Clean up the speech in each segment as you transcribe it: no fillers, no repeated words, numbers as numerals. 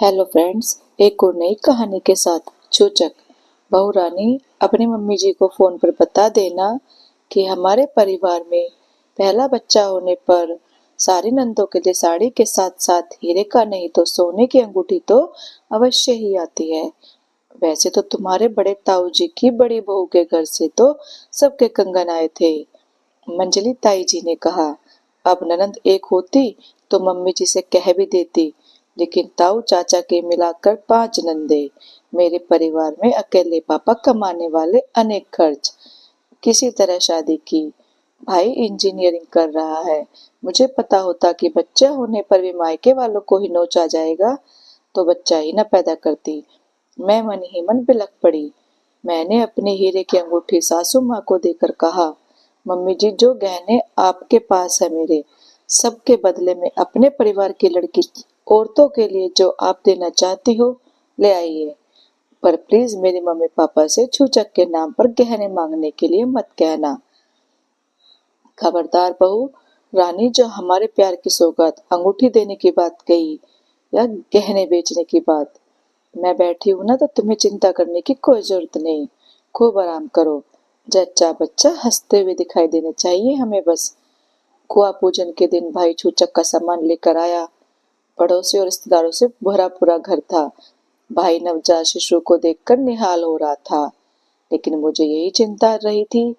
Hello friends, एक और नई कहानी के साथ चूचक। बहू रानी अपनी मम्मी जी को फोन पर बता देना कि हमारे परिवार में पहला बच्चा होने पर सारी नंदों के लिए साड़ी के साथ साथ हीरे का नहीं तो सोने की अंगूठी तो अवश्य ही आती है। वैसे तो तुम्हारे बड़े ताऊ जी की बड़ी बहू के घर से तो सबके कंगन आए थे। मंजली ताई जी ने कहा, अब ननंद एक होती तो मम्मी जी से कह भी देती, लेकिन ताऊ चाचा के मिलाकर 5 नंदे। मेरे परिवार में अकेले पापा कमाने वाले, अनेक खर्च। किसी तरह शादी की। भाई इंजीनियरिंग कर रहा है। मुझे पता होता कि बच्चा होने पर भी मायके वालों को ही नोच आ जाएगा तो बच्चा ही न पैदा करती। मैं मन ही मन बिलख पड़ी। मैंने अपने हीरे की अंगूठी सासू माँ को देकर कहा, मम्मी जी जो गहने आपके पास है मेरे सबके बदले में अपने परिवार की लड़की औरतों के लिए जो आप देना चाहती हो ले आइए, पर प्लीज मेरी मम्मी पापा से छूचक के नाम पर गहने मांगने के लिए मत कहना। खबरदार बहू रानी, जो हमारे प्यार की सौगात अंगूठी देने की बात कही या गहने बेचने की बात। मैं बैठी हूं ना तो तुम्हें चिंता करने की कोई जरूरत नहीं। खूब आराम करो। जच्चा बच्चा हंसते हुए दिखाई देने चाहिए हमें बस। कुआ पूजन के दिन भाई छूचक का सामान लेकर आया। पड़ोसी और रिश्तेदारों से भरा पूरा घर था। भाई नवजात शिशु को देखकर निहाल हो रहा था, लेकिन मुझे यही चिंता रही थी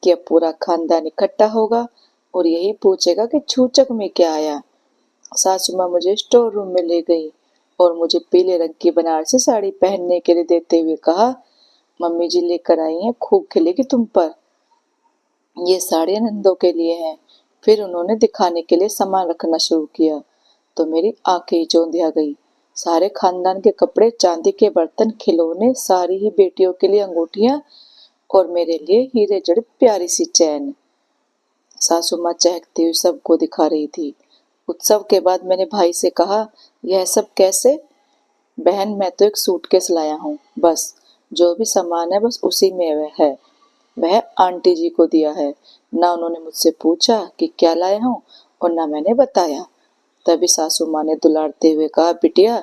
कि अब पूरा खानदान इकट्ठा होगा और यही पूछेगा कि छूचक में क्या आया। सासू माँ मुझे स्टोर रूम में ले गई और मुझे पीले रंग की बनारसी साड़ी पहनने के लिए देते हुए कहा, मम्मी जी लेकर आई हैं, खूब खिलेगी तुम पर। ये साड़ियाँ नंदों के लिए हैं। फिर उन्होंने दिखाने के लिए सामान रखना शुरू किया तो मेरी आंखें ही चौंधिया गई। सारे खानदान के कपड़े, चांदी के बर्तन, खिलौने, सारी ही बेटियों के लिए अंगूठियां और मेरे लिए हीरे जड़ित प्यारी सी चैन। सासू माँ चहकती हुई सबको दिखा रही थी। उत्सव के बाद मैंने भाई से कहा, यह सब कैसे? बहन मैं तो एक सूटकेस लाया हूँ बस। जो भी सामान है बस उसी में वह है। वह आंटी जी को दिया है। ना उन्होंने मुझसे पूछा कि क्या लाया हूँ और ना मैंने बताया। तभी सासू माँ ने दुलारते हुए कहा, बिटिया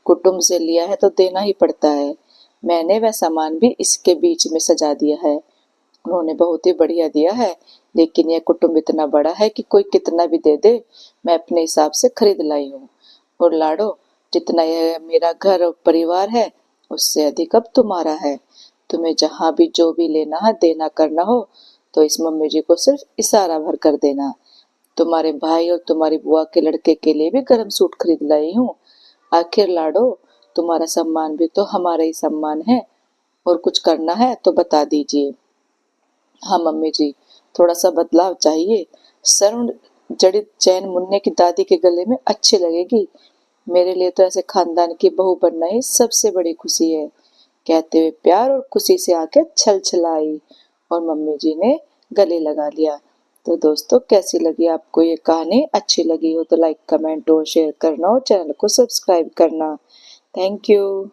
कुटुंब से लिया है तो देना ही पड़ता है। मैंने वह सामान भी इसके बीच में सजा दिया है। उन्होंने बहुत ही बढ़िया दिया है, लेकिन यह कुटुंब इतना बड़ा है कि कोई कितना भी दे दे, मैं अपने हिसाब से खरीद लाई हूँ। और लाडो, जितना यह मेरा घर और परिवार है उससे अधिक अब तुम्हारा है। तुम्हें जहाँ भी जो भी लेना है देना करना हो तो इस मम्मी जी को सिर्फ इशारा भर कर देना। तुम्हारे भाई और तुम्हारी बुआ के लड़के के लिए भी गर्म सूट खरीद लाई हूँ। आखिर लाडो, तुम्हारा सम्मान भी तो हमारा ही सम्मान है। और कुछ करना है तो बता दीजिए। हाँ मम्मी जी, थोड़ा सा बदलाव चाहिए। स्वर्ण जड़ित चैन मुन्ने की दादी के गले में अच्छी लगेगी। मेरे लिए तो ऐसे खानदान की बहू बनना ही सबसे बड़ी खुशी है। कहते हुए प्यार और खुशी से आंखें छल छलाई और मम्मी जी ने गले लगा लिया। तो दोस्तों, कैसी लगी आपको ये कहानी? अच्छी लगी हो तो लाइक, कमेंट और शेयर करना और चैनल को सब्सक्राइब करना। Thank you.